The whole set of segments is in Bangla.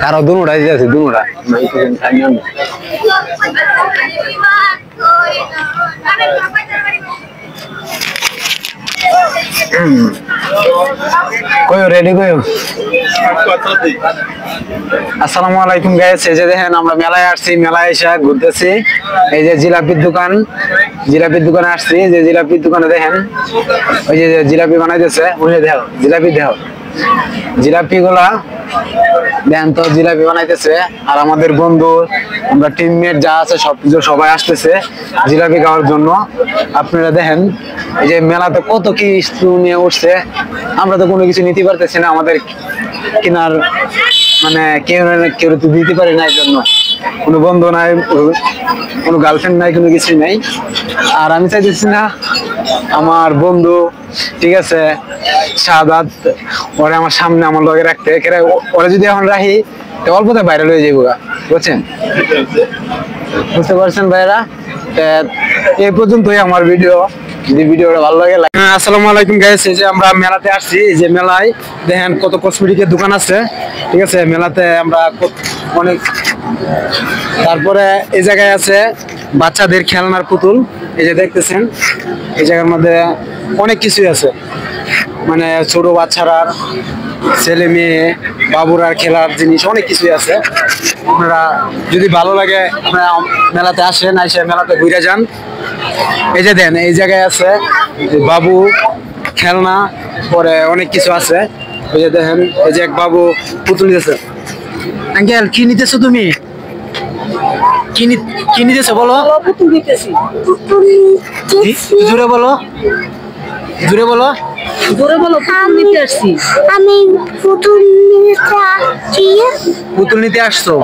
কারো দুনোটাই দিয়েছে দুনোটা কয়ো রেডি কয়ো। আসসালামু আলাইকুম গাইস, এই যে দেখেন আমরা মেলায় আসছি, মেলায় এসে ঘুরতেছি। এই যে জিলাপির দোকান, জিলাপির দোকানে আসছি। যে জিলাপির দোকানে দেখেন ওই যে জিলাপি বানাইতেছে, বুঝে দেখো জিলাপি দেখো, জিলাপি গুলা দেখেন তো জিলাপি বানাইতেছে। আর আমাদের বন্ধু আমরা টিমমেট যা আছে সবাই আসতেছে জিলাপি খাওয়ার জন্য। আপনারা দেখেন এই যে মেলাতে কত কি নিয়ে উঠছে, আমরা তো কোনো কিছু নিতে পারতেছি না, আমাদের কেনার মানে কেউ তো দিতে পারে না, এই জন্য কোনো বন্ধু নাই, কোনো গার্লফ্রেন্ড নাই, কোনো কিছু নাই। আর আমি চাইতেছি না আমার বন্ধু, ঠিক আছে শাহাদাত, ওরে আমার সামনে আমার লগে রাখতে, ওরা যদি এখন রাখি অল্পতে ভাইরাল হয়ে যাবো, বুঝছেন, বুঝতে পারছেন ভাইরা। এই পর্যন্তই আমার ভিডিও, যদি ভিডিওটা ভালো লাগে। আসসালামু আলাইকুম গাইস, এই যে আমরা মেলাতে আসছি। এই যে মেলায় দেখেন কত কসমেটিকের দোকান আছে, ঠিক আছে। মেলাতে আমরা অনেক, তারপরে এই জায়গায় আছে বাচ্চাদের খেলনার পুতুল, এই যে দেখতেছেন। এই জায়গার মধ্যে অনেক কিছুই আছে, মানে ছোট বাচ্চারা, ছেলে মেয়ে বাবুরার খেলার জিনিস অনেক কিছুই আছে। আপনারা যদি ভালো লাগে আপনারা মেলাতে আসেন, এসে মেলাতে ঘুরে যান। এই যে দেন এই জায়গায় আছে বাবু খেলনা, পরে অনেক কিছু আছে। এই যে দেখেন এই যে এক বাবু পুতুল নিতেছে। আঙ্কেল কি নিতেছো তুমি? কি নিতেছো বলো? পুতুল নিতেছি। জোরে বলো, জোরে বলো, জোরে বলো। পুতুল নিতে আসছি আমি, পুতুল নিতে আসছি। পুতুল নিতে আসছো?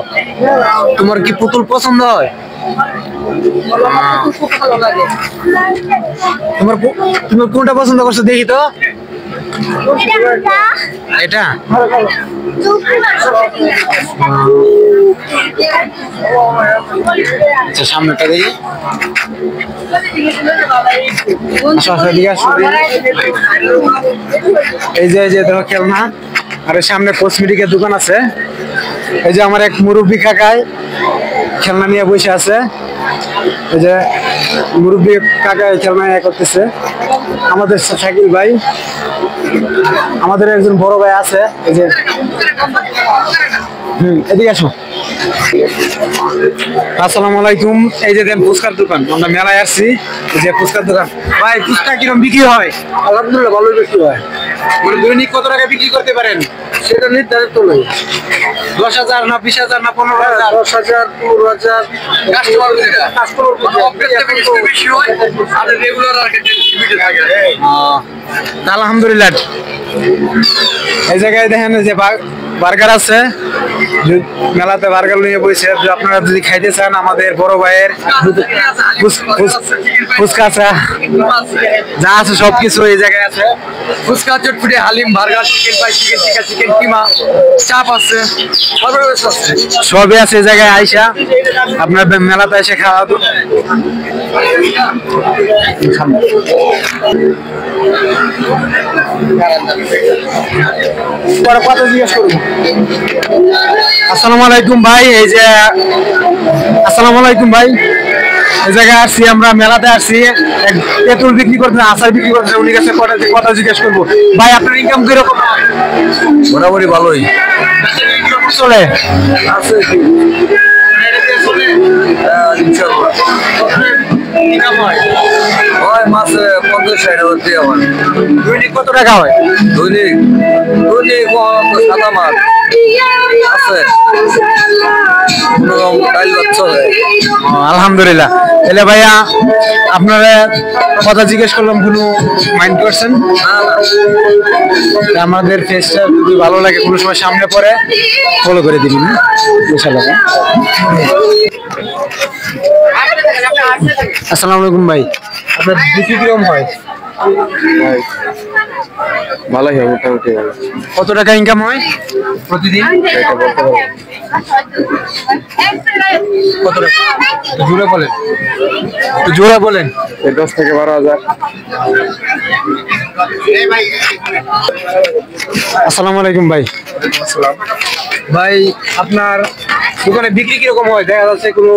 তোমার কি পুতুল পছন্দ হয়? তুমি কোনটা পছন্দ করছো দেখি তো। এটা আচ্ছা, সামনেটা দেখি। এই যে দেখো খেলনা, আর সামনে কসমেটিকের দোকান আছে। এই যে আমার এক মুরব্বী কাকায় খেলনা নিয়ে বসে আছে। এই যে মুরব্বী কাকায় খেলনা করতেছে। আমাদের শাকিল ভাই, আমাদের একজন বড় ভাই আছে। এই যে এদিকে আসো। আসসালামু আলাইকুম। এই যে দেন ফুচকার দোকান, আমরা মেলায় আসছি। এই যে ফুচকার দোকান। ভাই ফুচকা কিরকম বিক্রি হয়? আলহামদুলিল্লাহ ভালোই বিক্রি হয়। মানে দৈনিক কত টাকা বিক্রি করতে পারেন? সেটা নির্ধারিত নয়। 10,000 না 20,000 না 15,000? 10,000 15,000 আলহামদুলিল্লাহ। এই জায়গায় দেখেন যে বার্গার আছে, মেলাতে বার্গার নিয়ে বসে। আপনারা যদি খাইতে চান আমাদের বড় ভাইয়ের ফুচকা আছে, যা আছে সবকিছু এই জায়গায় আছে। Fuchka, chotpoti, haleem, burger, chicken fry, chicken tikka, chicken keema, chaap আছে, সবই আছে এই জায়গায়। আইসা আপনার মেলাতে এসে খাওয়া তো। কথা জিজ্ঞেস করুন। আসসালামু আলাইকুম ভাই। এই যে আসসালামু আলাইকুম ভাই, এই জায়গায় আসছি আমরা, মেলাতে আসছি। তেঁতুল বিক্রি করতেন, আচার বিক্রি করতেন, উনি কাছে কথা জিজ্ঞেস করবো। ভাই আপনার ইনকাম কিরকম? মোটামুটি ভালোই চলে আছে। মাসে 50-60 দিয়ে আমার। দৈনিক কত টাকা হয়? দৈনিক সাদা মাছ আছে, আলহামদুলিল্লাহ। তাহলে ভাইয়া আপনারা কথা জিজ্ঞেস করলাম, কোনো মাইন্ড করছেন? আমাদের ফেসটা যদি ভালো লাগে কোনো সময় সামনে পরে ফলো করে দিবেন ইনশাআল্লাহ। আসসালামু আলাইকুম ভাই, আপনার বিক্রি কিরকম হয়? ভালোই হয়, মোটামুটি ভালো। কত টাকা ইনকাম হয় প্রতিদিন? কত টাকা জোরে বলেন, জোরে বলেন। 10 থেকে 12,000। আসসালামু আলাইকুম ভাই। ভাই আপনার দোকানে বিক্রি কিরকম হয়? দেখা যাচ্ছে কোনো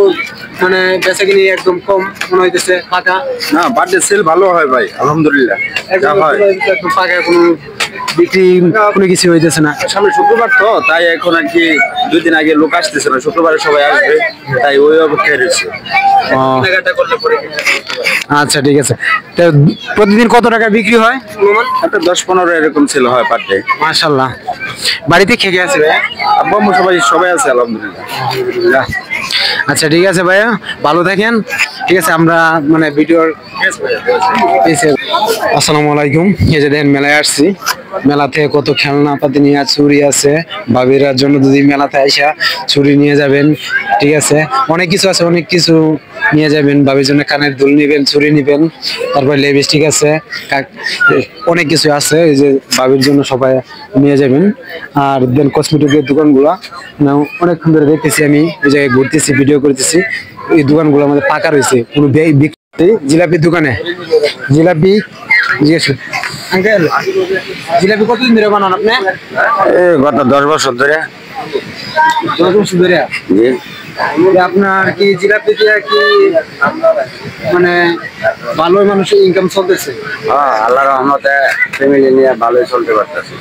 মানে বেচা কিনি একদম কম মনে হইতেছে, ফাঁকা। না, বার্থডে সেল ভালো হয় ভাই, আলহামদুলিল্লাহ। যা হয় একদম ফাঁকা, কোনো বিক্রি কোনো কিছু হইতেছে না। সামনে শুক্রবার তো, তাই এখন আর কি 2 দিন আগে লোক আসতেছে না, শুক্রবারে সবাই আসবে, তাই ওই অপেক্ষায় রয়েছে। কেনাকাটা করলে পরে আচ্ছা ঠিক আছে। তো প্রতিদিন কত টাকা বিক্রি হয়? একটা 10-15 এরকম সেল হয় পার ডে। মাশাআল্লাহ। বাড়িতে কে কে আছে ভাইয়া? আব্বু আম্মু সবাই আছে আলহামদুলিল্লাহ। আচ্ছা ঠিক আছে ভাইয়া, ভালো থাকেন। ঠিক আছে, আমরা মানে ভিডিওর আসসালামু আলাইকুম। এই যে দেখেন মেলায় আসছি, মেলাতে কত খেলনা পাতি নিয়ে চুরি আছে। ভাবিরার জন্য যদি মেলাতে আইসা চুরি নিয়ে যাবেন, ঠিক আছে, অনেক কিছু আছে, অনেক কিছু নিয়ে যাবেন। ভাবির জন্য কানের দুল নিবেন, চুরি নিবেন, তারপর লিপস্টিক আছে, অনেক কিছু আছে। এই যে ভাবির জন্য সবাই নিয়ে যাবেন। আর দেন কসমেটিকের দোকানগুলো অনেকক্ষণ ধরে দেখতেছি, আমি এই জায়গায় ঘুরতেছি, ভিডিও করতেছি। এই দোকানগুলো আমাদের পাকা রয়েছে, কোনো জিলাপির দোকানে জিলাপি জিজ্ঞেস আঙ্কেল, জিলাপি কতদিন ধরে বানান আপনি? গত 10 বছর ধরে। 10 বছর ধরে? জি। আপনার কি জিলাপি দিয়ে কি মানে ভালোই মানুষের ইনকাম চলতেছে? হ্যাঁ, আল্লাহর রহমতে ফ্যামিলি নিয়ে ভালোই চলতে পারতেছে।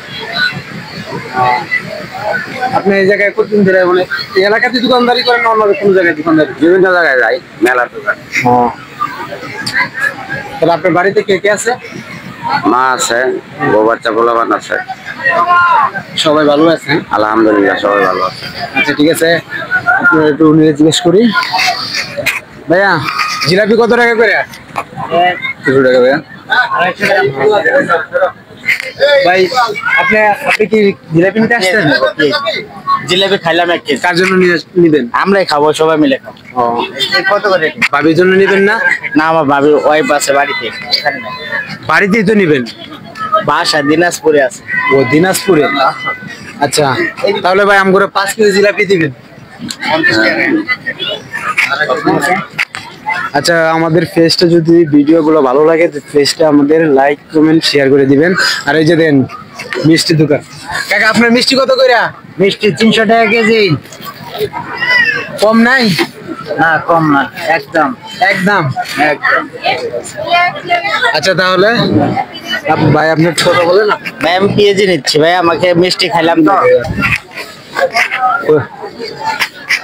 আপনি এই জায়গায় কতদিন ধরে মানে এই এলাকাতে দোকানদারি করেন না অন্য কোনো জায়গায় দোকানদারি? বিভিন্ন জায়গায় যাই, মেলার দোকান। তাহলে আপনার বাড়িতে কে কে আছে? মা আছে, বউ বাচ্চা পোলাপান আছে। সবাই ভালো আছেন? আলহামদুলিল্লাহ, সবাই ভালো আছে। আচ্ছা ঠিক আছে, আপনার একটু নিয়ে জিজ্ঞেস করি। ভাইয়া জিলাপি কত টাকা করে? 200 টাকা ভাইয়া। ভাই আপনি কি জিলাপি নিতে আসছেন? জিলাপি খাইলাম এক কেজি। কার জন্য নিবেন? আমরাই খাবো, সবাই মিলে খাবো। কত করে? ভাবির জন্য নিবেন না? না, আমার ভাবির ওয়াইফ আছে বাড়িতে। বাড়িতেই তো নিবেন? বাসা দিনাজপুরে আছে। ও দিনাজপুরে। আচ্ছা তাহলে ভাই আমগরে 5 কেজি জিলাপি দিবেন। আচ্ছা, আমাদের পেজটা যদি ভিডিওগুলো ভালো লাগে, পেজটা আমাদের লাইক কমেন্ট শেয়ার করে দিবেন। আর এই যে দেন মিষ্টি দোকান। কাকা আপনার মিষ্টি কত কইরা? মিষ্টি 300 টাকা কেজি। কম নাই? না, কম না, একদম একদম একদম। আচ্ছা তাহলে ভাই আপনার ছোট বলেন না। ভাই আমি পেঁয়াজি নিচ্ছি ভাই, আমাকে মিষ্টি খাইলাম তো।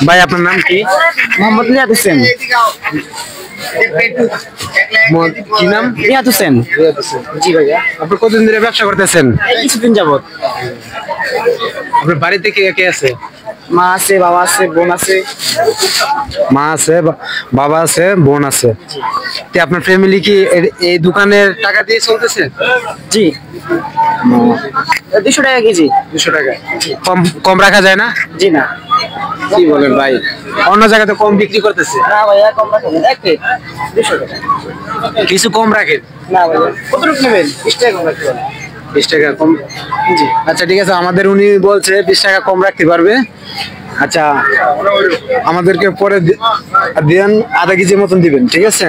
ভাই আপনার নাম কি? মোহাম্মদ নিয়াত হোসেন। কি নাম? নিয়াত হোসেন। জি ভাইয়া। আপনি কতদিন ধরে ব্যবসা করতেছেন? কিছুদিন যাবত। আপনার বাড়িতে কে কে আছে? মা আছে, বাবা আছে, বোন আছে। মা আছে, বাবা আছে, বোন আছে। তে আপনার ফ্যামিলি কি এই দোকানের টাকা দিয়ে চলতেছে? জি। 200 টাকা কেজি। 200 টাকা। কম কম রাখা যায় না? জি না। কি বলেন ভাই, অন্য জায়গাতে কম বিক্রি করতেছে। না ভাইয়া, কম রাখেন। 200 টাকা। কিছু কম রাখেন? না ভাইয়া, কতটুকু নেবেন? 20 টাকা কম রাখতে পারেন। 20 টাকা কম? জি। আচ্ছা ঠিক আছে, আমাদের উনি বলছে 20 টাকা কম রাখতে পারবে। আচ্ছা আমাদেরকে পরে দেন, আধা কেজির মতন দিবেন, ঠিক আছে?